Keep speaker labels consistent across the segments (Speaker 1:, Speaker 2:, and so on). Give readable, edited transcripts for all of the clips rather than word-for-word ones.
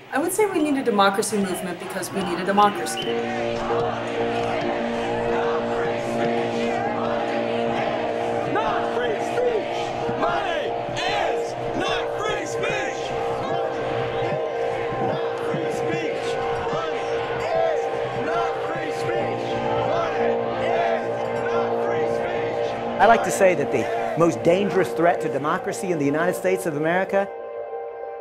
Speaker 1: I would say we need a democracy movement because we need a democracy.
Speaker 2: Not free speech! Money is not free speech! Not free speech! Money is not free speech! Money is not free speech!
Speaker 3: I like to say that the most dangerous threat to democracy in the United States of America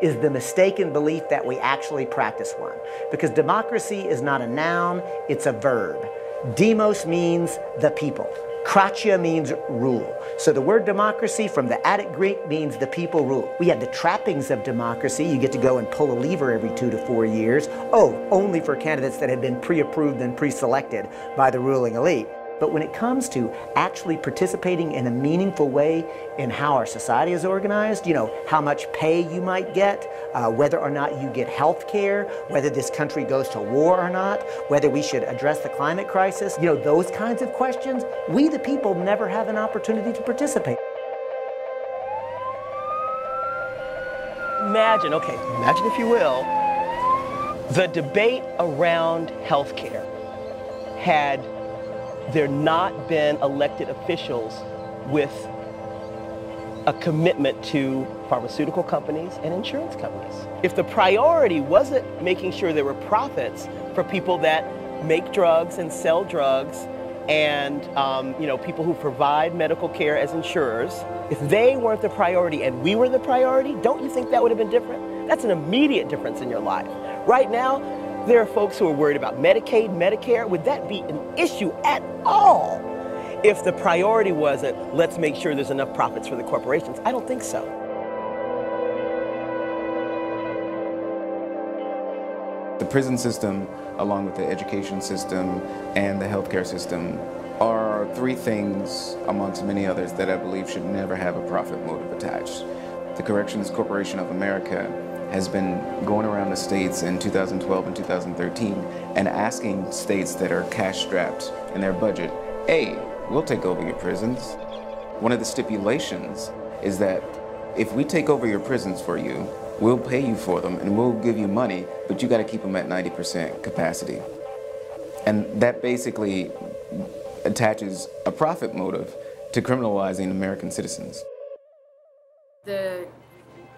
Speaker 3: is the mistaken belief that we actually practice one. Because democracy is not a noun, it's a verb. Demos means the people. Kratia means rule. So the word democracy from the Attic Greek means the people rule. We have the trappings of democracy. You get to go and pull a lever every 2 to 4 years. Oh, only for candidates that have been pre-approved and pre-selected by the ruling elite. But when it comes to actually participating in a meaningful way in how our society is organized, you know, how much pay you might get, whether or not you get health care, whether this country goes to war or not, whether we should address the climate crisis, you know, those kinds of questions, we the people never have an opportunity to participate.
Speaker 4: Imagine if you will, the debate around health care had there not been elected officials with a commitment to pharmaceutical companies and insurance companies. If the priority wasn't making sure there were profits for people that make drugs and sell drugs and people who provide medical care as insurers, if they weren't the priority and we were the priority, don't you think that would have been different? That's an immediate difference in your life. Right now, there are folks who are worried about Medicaid, Medicare. Would that be an issue at all if the priority wasn't, let's make sure there's enough profits for the corporations? I don't think so.
Speaker 5: The prison system, along with the education system and the healthcare system, are three things amongst many others that I believe should never have a profit motive attached. The Corrections Corporation of America has been going around the states in 2012 and 2013 and asking states that are cash-strapped in their budget, hey, we'll take over your prisons. One of the stipulations is that if we take over your prisons for you, we'll pay you for them and we'll give you money, but you got to keep them at 90% capacity. And that basically attaches a profit motive to criminalizing American citizens.
Speaker 6: The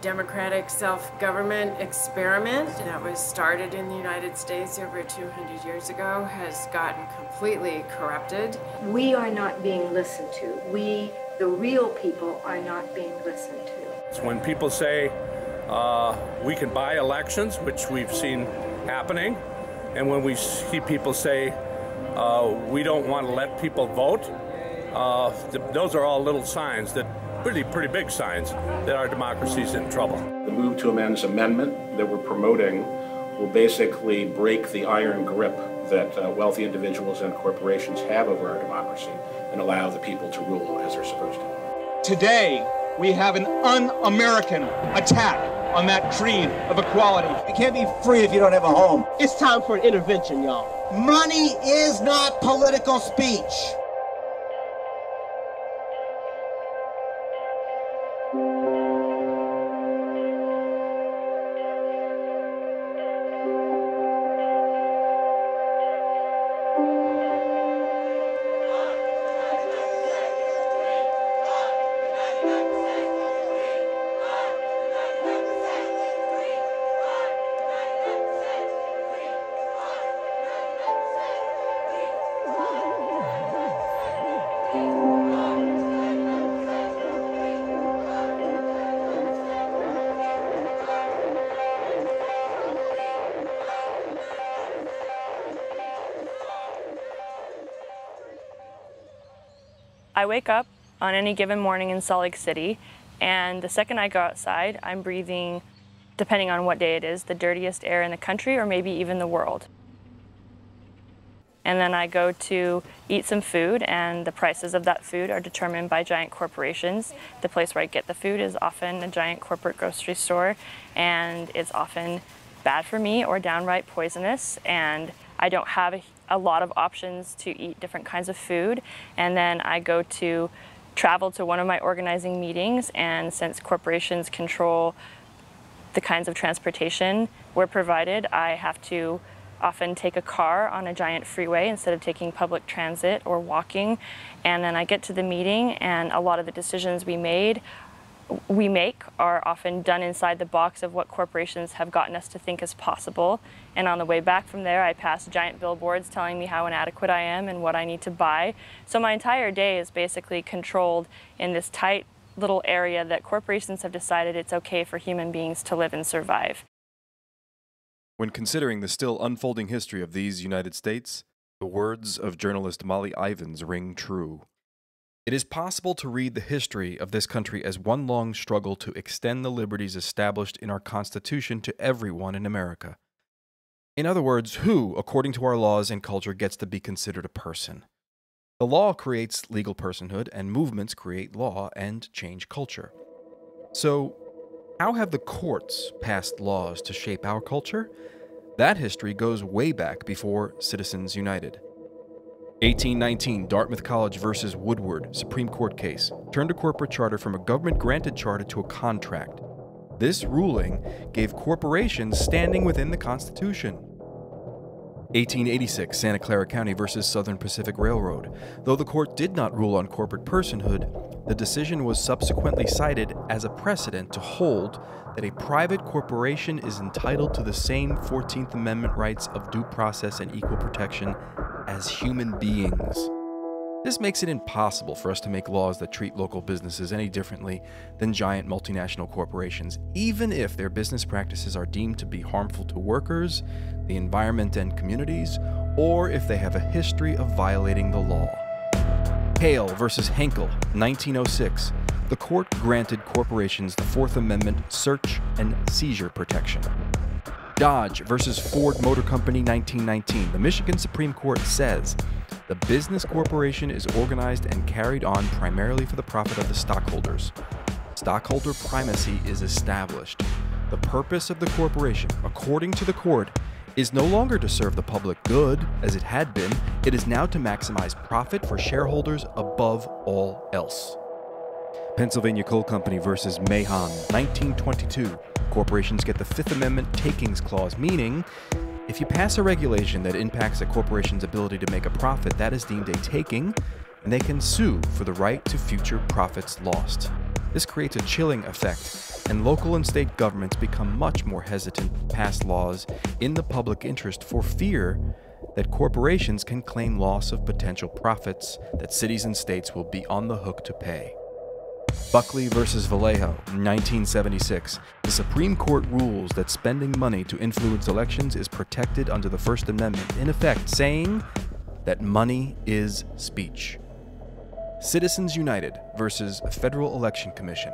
Speaker 6: democratic self-government experiment that was started in the United States over 200 years ago has gotten completely corrupted.
Speaker 7: We are not being listened to. We, the real people, are not being listened to.
Speaker 8: It's when people say we can buy elections, which we've seen happening, and when we see people say we don't want to let people vote, those are all little signs that pretty big signs that our democracy is in trouble.
Speaker 9: The Move to Amend's amendment that we're promoting will basically break the iron grip that wealthy individuals and corporations have over our democracy and allow the people to rule as they're supposed to.
Speaker 10: Today, we have an un-American attack on that creed of equality.
Speaker 11: You can't be free if you don't have a home.
Speaker 4: It's time for an intervention, y'all.
Speaker 11: Money is not political speech.
Speaker 12: I wake up on any given morning in Salt Lake City, and the second I go outside, I'm breathing, depending on what day it is, the dirtiest air in the country or maybe even the world. And then I go to eat some food, and the prices of that food are determined by giant corporations. The place where I get the food is often a giant corporate grocery store, and it's often bad for me or downright poisonous, and I don't have a lot of options to eat different kinds of food. And then I go to travel to one of my organizing meetings, and since corporations control the kinds of transportation we're provided. I have to often take a car on a giant freeway instead of taking public transit or walking. And then I get to the meeting, and a lot of the decisions we make are often done inside the box of what corporations have gotten us to think is possible. And on the way back from there, I pass giant billboards telling me how inadequate I am and what I need to buy. So my entire day is basically controlled in this tight little area that corporations have decided it's okay for human beings to live and survive.
Speaker 13: When considering the still unfolding history of these United States, the words of journalist Molly Ivins ring true. It is possible to read the history of this country as one long struggle to extend the liberties established in our Constitution to everyone in America. In other words, who, according to our laws and culture, gets to be considered a person? The law creates legal personhood, and movements create law and change culture. So, how have the courts passed laws to shape our culture? That history goes way back before Citizens United. 1819 Dartmouth College versus Woodward Supreme Court case turned a corporate charter from a government-granted charter to a contract. This ruling gave corporations standing within the Constitution. 1886 Santa Clara County versus Southern Pacific Railroad. Though the court did not rule on corporate personhood, the decision was subsequently cited as a precedent to hold that a private corporation is entitled to the same 14th Amendment rights of due process and equal protection as human beings. This makes it impossible for us to make laws that treat local businesses any differently than giant multinational corporations, even if their business practices are deemed to be harmful to workers, the environment and communities, or if they have a history of violating the law. Hale versus Henkel, 1906. The court granted corporations the Fourth Amendment search and seizure protection. Dodge versus Ford Motor Company, 1919. The Michigan Supreme Court says the business corporation is organized and carried on primarily for the profit of the stockholders. Stockholder primacy is established. The purpose of the corporation, according to the court, is no longer to serve the public good, as it had been. It is now to maximize profit for shareholders above all else. Pennsylvania Coal Company versus Mahon, 1922. Corporations get the Fifth Amendment takings clause, meaning if you pass a regulation that impacts a corporation's ability to make a profit, that is deemed a taking, and they can sue for the right to future profits lost. This creates a chilling effect, and local and state governments become much more hesitant to pass laws in the public interest for fear that corporations can claim loss of potential profits that cities and states will be on the hook to pay. Buckley versus Vallejo, 1976. The Supreme Court rules that spending money to influence elections is protected under the First Amendment, in effect saying that money is speech. Citizens United versus Federal Election Commission,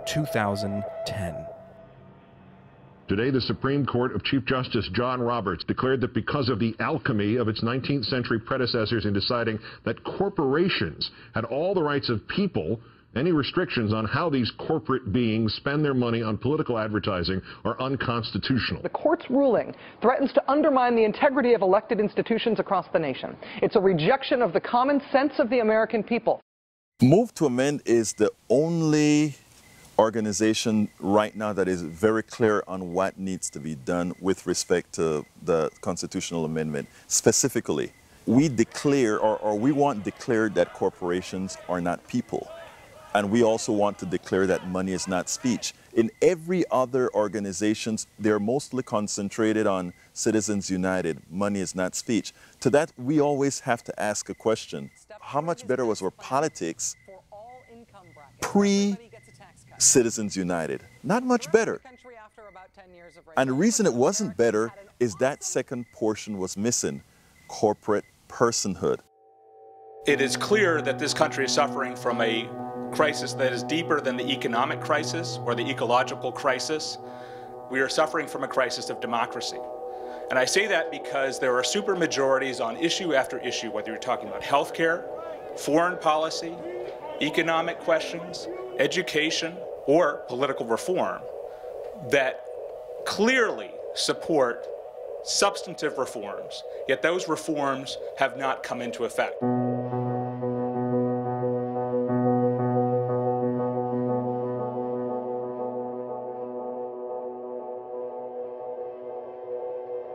Speaker 13: 2010.
Speaker 14: Today, the Supreme Court of Chief Justice John Roberts declared that because of the alchemy of its 19th century predecessors in deciding that corporations had all the rights of people, any restrictions on how these corporate beings spend their money on political advertising are unconstitutional.
Speaker 15: The court's ruling threatens to undermine the integrity of elected institutions across the nation. It's a rejection of the common sense of the American people.
Speaker 16: Move to Amend is the only organization right now that is very clear on what needs to be done with respect to the constitutional amendment. Specifically, we declare, or we want declared that corporations are not people. And we also want to declare that money is not speech. In every other organizations, they're mostly concentrated on Citizens United, money is not speech. To that, we always have to ask a question. How much better was our politics pre-Citizens United? Not much better. And the reason it wasn't better is that second portion was missing, corporate personhood.
Speaker 17: It is clear that this country is suffering from a crisis that is deeper than the economic crisis or the ecological crisis. We are suffering from a crisis of democracy. And I say that because there are supermajorities on issue after issue, whether you're talking about healthcare, foreign policy, economic questions, education, or political reform, that clearly support substantive reforms, yet those reforms have not come into effect.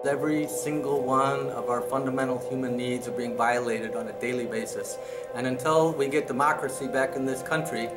Speaker 18: Every single one of our fundamental human needs are being violated on a daily basis. And until we get democracy back in this country,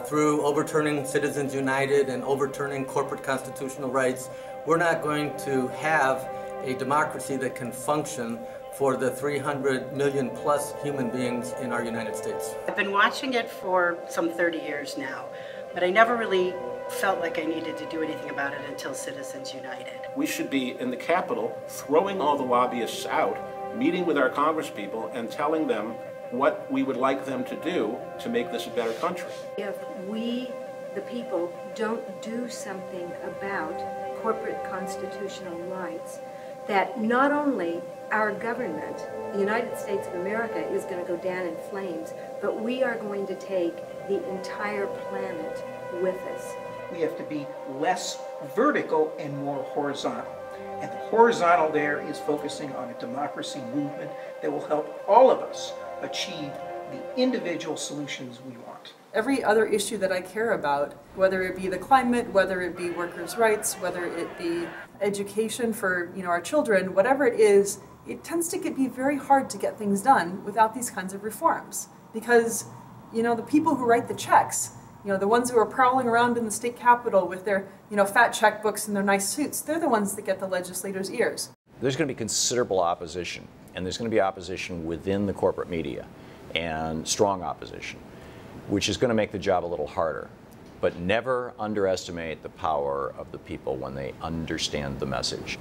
Speaker 18: through overturning Citizens United and overturning corporate constitutional rights, we're not going to have a democracy that can function for the 300 million plus human beings in our United States.
Speaker 19: I've been watching it for some 30 years now, but I never really felt like I needed to do anything about it until Citizens United.
Speaker 9: We should be in the Capitol throwing all the lobbyists out, meeting with our congresspeople and telling them what we would like them to do to make this a better country.
Speaker 7: If we, the people, don't do something about corporate constitutional rights, that not only our government, the United States of America, is going to go down in flames, but we are going to take the entire planet with us.
Speaker 20: We have to be less vertical and more horizontal. And the horizontal there is focusing on a democracy movement that will help all of us achieve the individual solutions we want.
Speaker 1: Every other issue that I care about, whether it be the climate, whether it be workers' rights, whether it be education for our children, whatever it is, it tends to be very hard to get things done without these kinds of reforms. Because the people who write the checks, the ones who are prowling around in the state capitol with their fat checkbooks and their nice suits, they're the ones that get the legislators' ears.
Speaker 21: There's going to be considerable opposition, and there's going to be opposition within the corporate media, and strong opposition, which is going to make the job a little harder. But never underestimate the power of the people when they understand the message.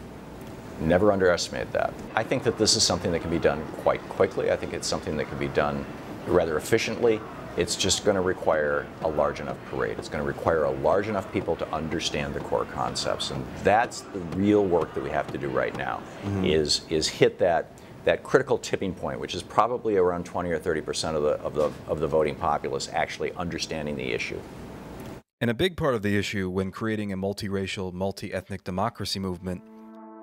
Speaker 21: Never underestimate that. I think that this is something that can be done quite quickly. I think it's something that can be done rather efficiently. It's just going to require a large enough parade. It's going to require a large enough people to understand the core concepts. And that's the real work that we have to do right now, is hit that critical tipping point, which is probably around 20 or 30% of the voting populace actually understanding the issue.
Speaker 13: And a big part of the issue when creating a multiracial, multi-ethnic democracy movement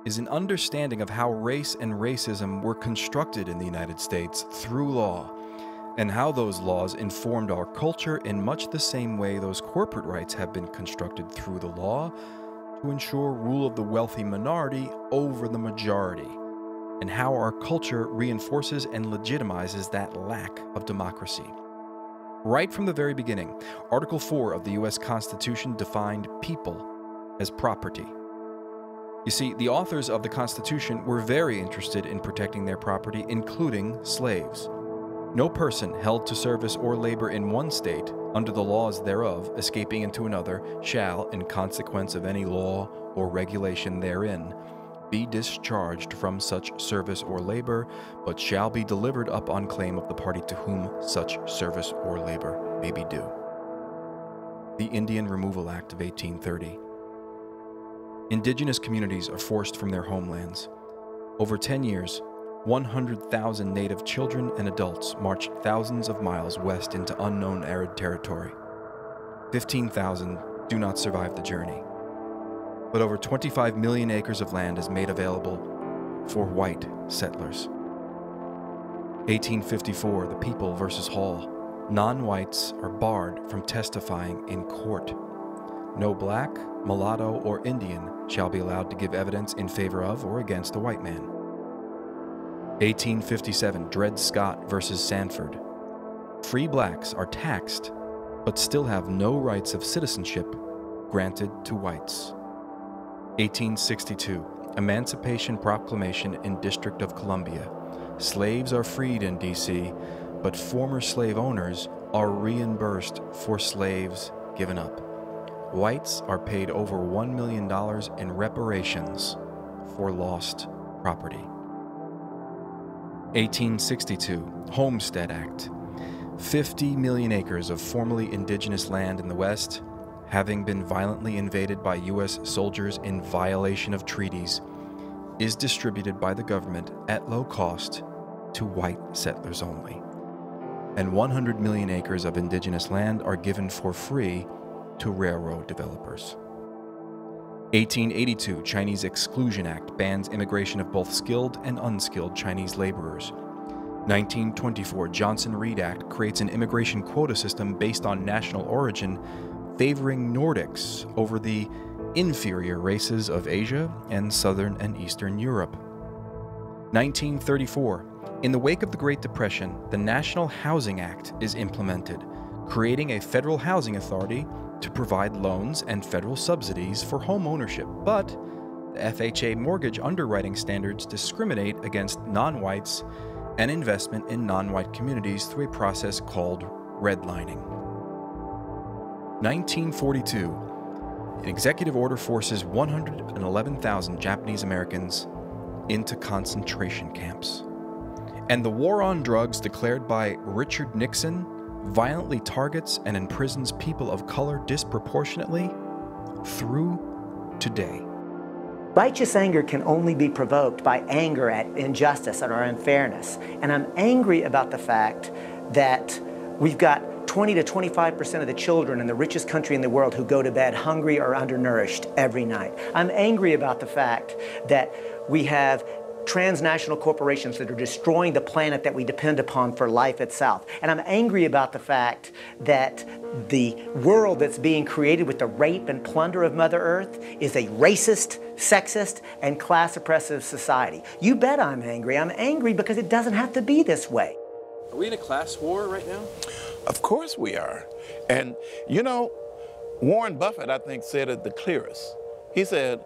Speaker 13: is an understanding of how race and racism were constructed in the United States through law, and how those laws informed our culture in much the same way those corporate rights have been constructed through the law to ensure rule of the wealthy minority over the majority, and how our culture reinforces and legitimizes that lack of democracy. Right from the very beginning, Article 4 of the U.S. Constitution defined people as property. You see, the authors of the Constitution were very interested in protecting their property, including slaves. No person held to service or labor in one state, under the laws thereof, escaping into another, shall, in consequence of any law or regulation therein, be discharged from such service or labor, but shall be delivered up on claim of the party to whom such service or labor may be due. The Indian Removal Act of 1830. Indigenous communities are forced from their homelands. Over 10 years, 100,000 native children and adults marched thousands of miles west into unknown arid territory. 15,000 do not survive the journey. But over 25 million acres of land is made available for white settlers. 1854, the People versus Hall. Non-whites are barred from testifying in court. No black, mulatto, or Indian shall be allowed to give evidence in favor of or against a white man. 1857, Dred Scott versus Sanford. Free blacks are taxed, but still have no rights of citizenship granted to whites. 1862, Emancipation Proclamation in District of Columbia. Slaves are freed in D.C., but former slave owners are reimbursed for slaves given up. Whites are paid over $1 million in reparations for lost property. 1862, Homestead Act. 50 million acres of formerly indigenous land in the West, having been violently invaded by U.S. soldiers in violation of treaties, is distributed by the government at low cost to white settlers only. And 100 million acres of indigenous land are given for free to railroad developers. 1882, Chinese Exclusion Act bans immigration of both skilled and unskilled Chinese laborers. 1924, Johnson-Reed Act creates an immigration quota system based on national origin, favoring Nordics over the inferior races of Asia and Southern and Eastern Europe. 1934. In the wake of the Great Depression, the National Housing Act is implemented, creating a federal housing authority to provide loans and federal subsidies for home ownership. But the FHA mortgage underwriting standards discriminate against non-whites and investment in non-white communities through a process called redlining. 1942. An executive order forces 111,000 Japanese Americans into concentration camps. And the war on drugs declared by Richard Nixon violently targets and imprisons people of color disproportionately through today.
Speaker 3: Righteous anger can only be provoked by anger at injustice or unfairness. And I'm angry about the fact that we've got 20 to 25% of the children in the richest country in the world who go to bed hungry or undernourished every night. I'm angry about the fact that we have transnational corporations that are destroying the planet that we depend upon for life itself. And I'm angry about the fact that the world that's being created with the rape and plunder of Mother Earth is a racist, sexist, and class-oppressive society. You bet I'm angry. I'm angry because it doesn't have to be this way.
Speaker 2: Are we in a class war right now?
Speaker 22: Of course we are. And, you know, Warren Buffett, I think, said it the clearest. He said,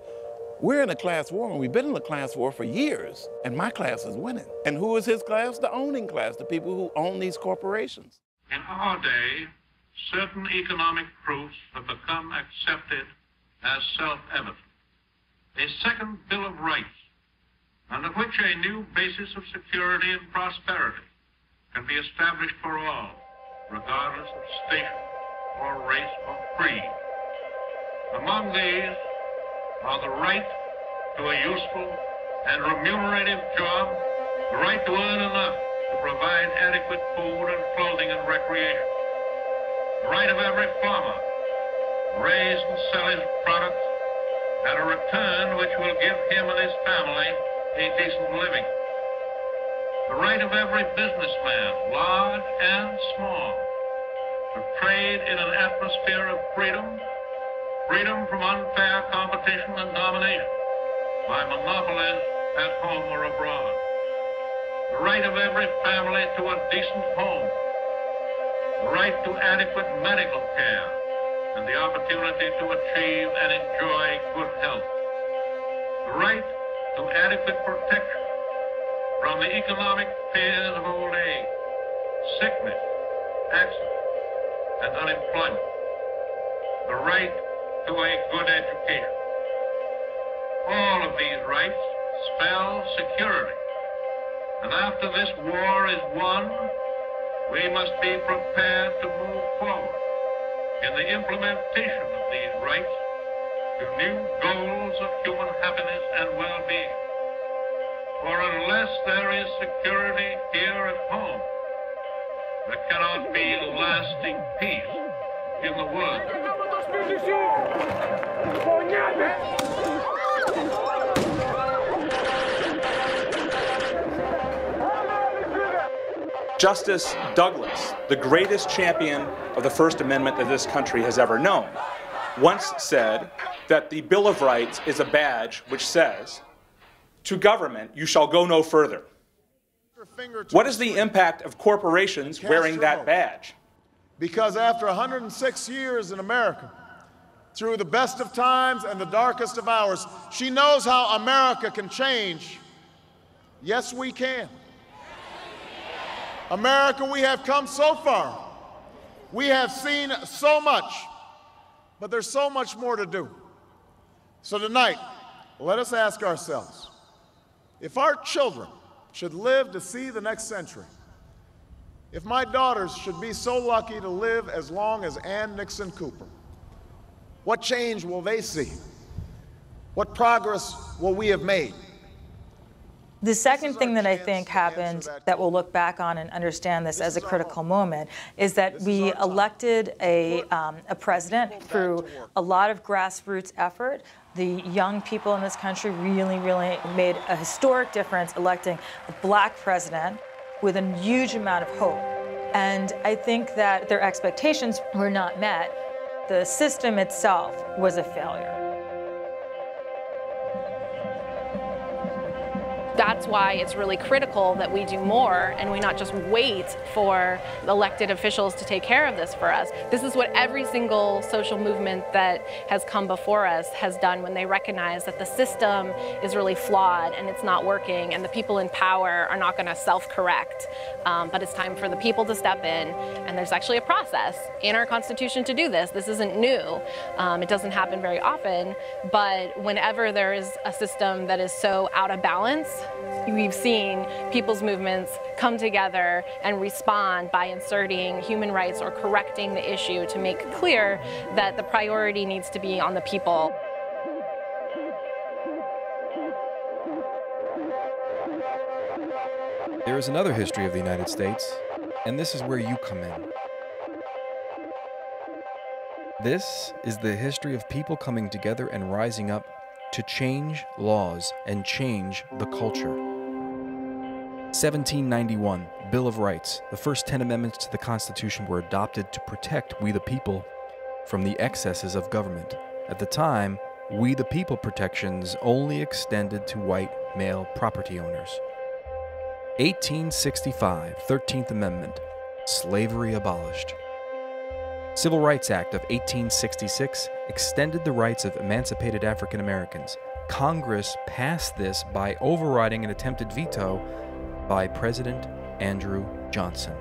Speaker 22: we're in a class war, and we've been in a class war for years, and my class is winning. And who is his class? The owning class, the people who own these corporations.
Speaker 23: In our day, certain economic proofs have become accepted as self-evident. A second Bill of Rights, under which a new basis of security and prosperity can be established for all, regardless of station or race or creed. Among these are the right to a useful and remunerative job, the right to earn enough to provide adequate food and clothing and recreation, the right of every farmer to raise and sell his products at a return which will give him and his family a decent living, the right of every businessman, large and small, to trade in an atmosphere of freedom, freedom from unfair competition and domination by monopolies at home or abroad, the right of every family to a decent home, the right to adequate medical care, and the opportunity to achieve and enjoy good health, the right to adequate protection from the economic fears of old age, sickness, accident, and unemployment, the right to a good education. All of these rights spell security. And after this war is won, we must be prepared to move forward in the implementation of these rights to new goals of human happiness and well-being. For unless there is security here at home, there cannot be lasting peace in the world.
Speaker 17: Justice Douglas, the greatest champion of the First Amendment that this country has ever known, once said that the Bill of Rights is a badge which says, "To government you shall go no further." What is the impact of corporations wearing that badge?
Speaker 24: Because after 106 years in America, through the best of times and the darkest of hours, she knows how America can change. Yes, we can. America, we have come so far. We have seen so much, but there's so much more to do. So tonight, let us ask ourselves, if our children should live to see the next century, if my daughters should be so lucky to live as long as Ann Nixon Cooper, what change will they see? What progress will we have made?
Speaker 25: The second thing that I think happened that we'll look back on and understand this as a critical moment is that we elected a president through a lot of grassroots effort. The young people in this country really made a historic difference electing a black president with a huge amount of hope. And I think that their expectations were not met. The system itself was a failure.
Speaker 4: That's why it's really critical that we do more and we not just wait for elected officials to take care of this for us. This is what every single social movement that has come before us has done when they recognize that the system is really flawed and it's not working and the people in power are not going to self-correct. But it's time for the people to step in, and there's actually a process in our Constitution to do this. This isn't new. It doesn't happen very often, but whenever there is a system that is so out of balance, we've seen people's movements come together and respond by inserting human rights or correcting the issue to make clear that the priority needs to be on the people.
Speaker 13: There is another history of the United States, and this is where you come in. This is the history of people coming together and rising up to change laws and change the culture. 1791, Bill of Rights. The first 10 amendments to the Constitution were adopted to protect we the people from the excesses of government. At the time, we the people protections only extended to white male property owners. 1865, 13th Amendment, slavery abolished. Civil Rights Act of 1866 extended the rights of emancipated African Americans. Congress passed this by overriding an attempted veto by President Andrew Johnson.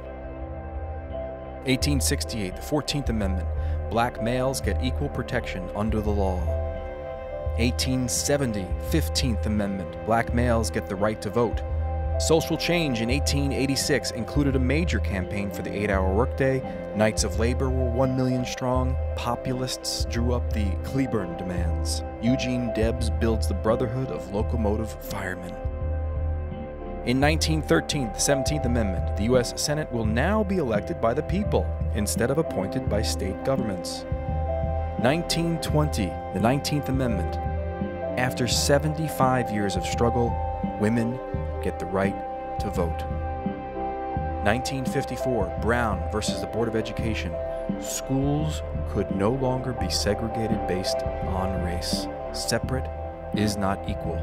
Speaker 13: 1868, the 14th Amendment, black males get equal protection under the law. 1870, 15th Amendment, black males get the right to vote. Social change in 1886 included a major campaign for the 8-hour workday. Knights of Labor were 1 million strong. Populists drew up the Cleburne demands. Eugene Debs builds the Brotherhood of Locomotive Firemen. In 1913, the 17th Amendment, the U.S. Senate will now be elected by the people instead of appointed by state governments. 1920, the 19th Amendment. After 75 years of struggle, women get the right to vote. 1954, Brown versus the Board of Education. Schools could no longer be segregated based on race. Separate is not equal.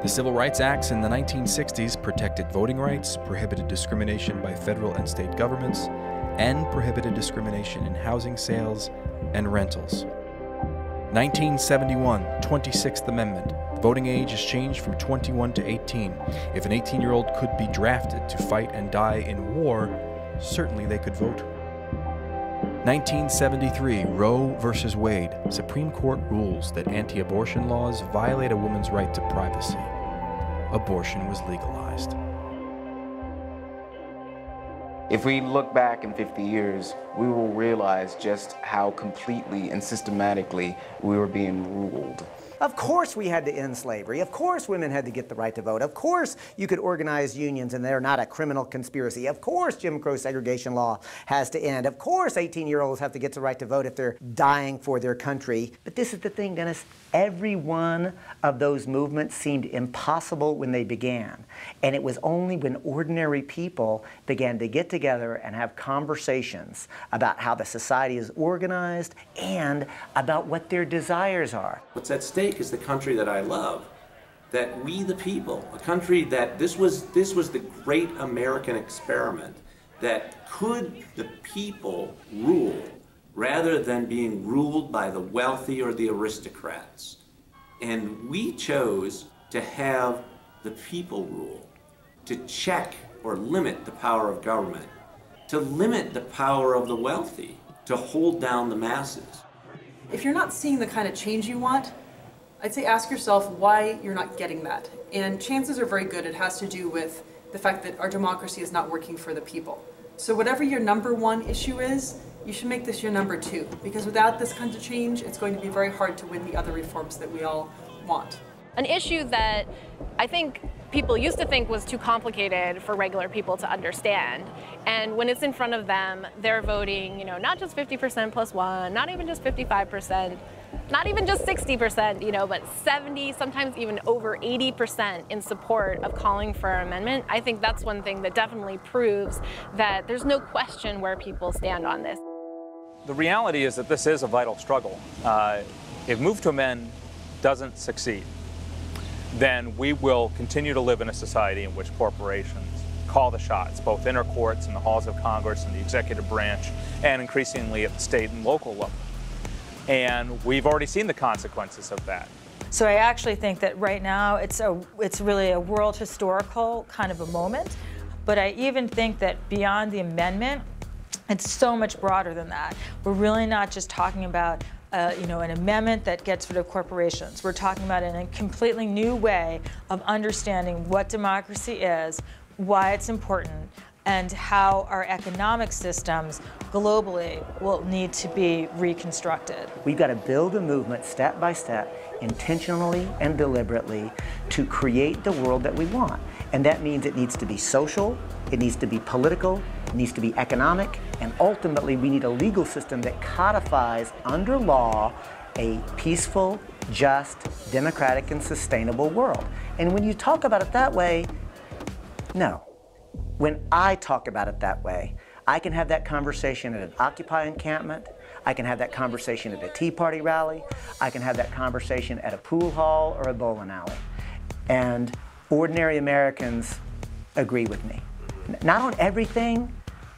Speaker 13: The Civil Rights Acts in the 1960s protected voting rights, prohibited discrimination by federal and state governments, and prohibited discrimination in housing sales and rentals. 1971, 26th Amendment. The voting age is changed from 21 to 18. If an 18-year-old could be drafted to fight and die in war, certainly they could vote. 1973, Roe versus Wade. Supreme Court rules that anti-abortion laws violate a woman's right to privacy. Abortion was legalized.
Speaker 5: If we look back in 50 years, we will realize just how completely and systematically we were being ruled.
Speaker 3: Of course we had to end slavery. Of course women had to get the right to vote. Of course you could organize unions and they're not a criminal conspiracy. Of course Jim Crow segregation law has to end. Of course 18-year-olds have to get the right to vote if they're dying for their country. But this is the thing, Dennis. Every one of those movements seemed impossible when they began. And it was only when ordinary people began to get together and have conversations about how the society is organized and about what their desires are.
Speaker 6: What's at stake is the country that I love, that we the people, a country that this was the great American experiment, that could the people rule rather than being ruled by the wealthy or the aristocrats. And we chose to have the people rule, to check or limit the power of government, to limit the power of the wealthy, to hold down the masses.
Speaker 1: If you're not seeing the kind of change you want, I'd say ask yourself why you're not getting that. And chances are very good it has to do with the fact that our democracy is not working for the people. So whatever your number one issue is, you should make this your number two, because without this kind of change, it's going to be very hard to win the other reforms that we all want.
Speaker 4: An issue that I think people used to think was too complicated for regular people to understand. And when it's in front of them, they're voting, not just 50% plus one, not even just 55%, not even just 60%, but 70, sometimes even over 80% in support of calling for an amendment. I think that's one thing that definitely proves that there's no question where people stand on this.
Speaker 8: The reality is that this is a vital struggle. If Move to Amend doesn't succeed, then we will continue to live in a society in which corporations call the shots, both in our courts, in the halls of Congress, in the executive branch, and increasingly at the state and local level. And we've already seen the consequences of that.
Speaker 25: So I actually think that right now it's really a world historical kind of a moment, but I even think that beyond the amendment, it's so much broader than that. We're really not just talking about an amendment that gets rid of corporations. We're talking about in a completely new way of understanding what democracy is, why it's important, and how our economic systems globally will need to be reconstructed.
Speaker 3: We've got to build a movement step by step, intentionally and deliberately, to create the world that we want. And that means it needs to be social, it needs to be political, it needs to be economic, and ultimately we need a legal system that codifies under law a peaceful, just, democratic, and sustainable world. And when you talk about it that way, no. When I talk about it that way, I can have that conversation at an Occupy encampment, I can have that conversation at a Tea Party rally, I can have that conversation at a pool hall or a bowling alley. And ordinary Americans agree with me. Not on everything,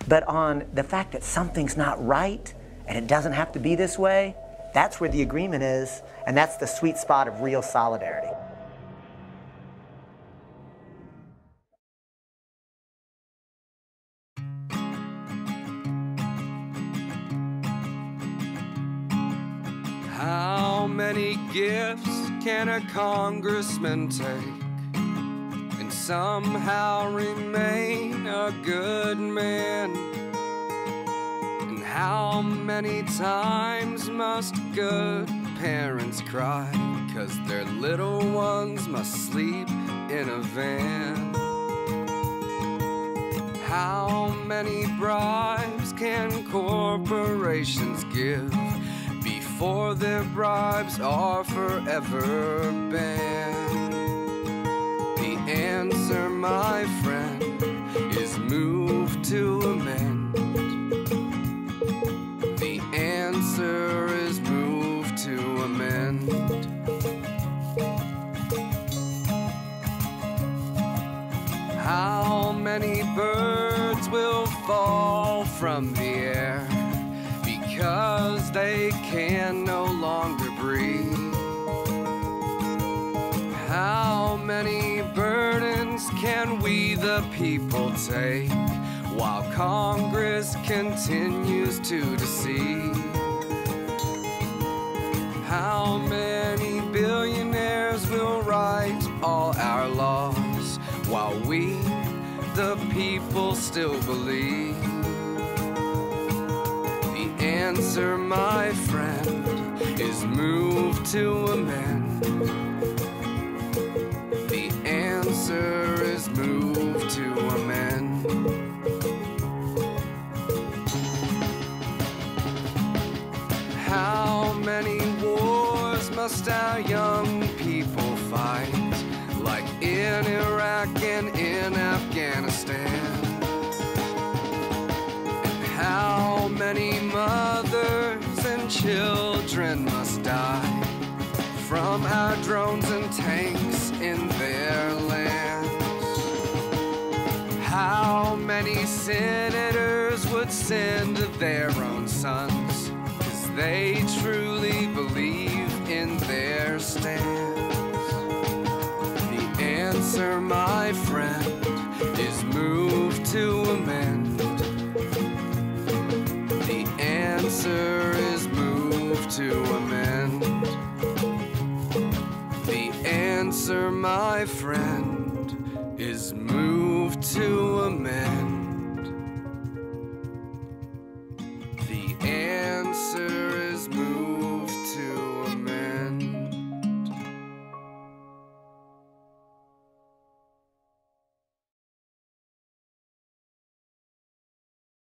Speaker 3: but on the fact that something's not right and it doesn't have to be this way. That's where the agreement is, and that's the sweet spot of real solidarity.
Speaker 10: How many gifts can a congressman take and somehow remain a good man? And how many times must good parents cry 'cause their little ones must sleep in a van? How many bribes can corporations give before their bribes are forever banned? The answer, my friend, is move to amend. The answer is move to amend. How many birds will fall from the air because they can no longer breathe? How many burdens can we the people take while Congress continues to deceive? How many billionaires will write all our laws while we the people still believe? The answer, my friend, is move to amend. The answer is move to amend. How many wars must our young people fight, like in Iraq and in Afghanistan? How many mothers and children must die from our drones and tanks in their lands? How many senators would send their own sons 'cause they truly believe in their stance? The answer, my friend, is move to amend. The answer is move to amend. The answer, my friend,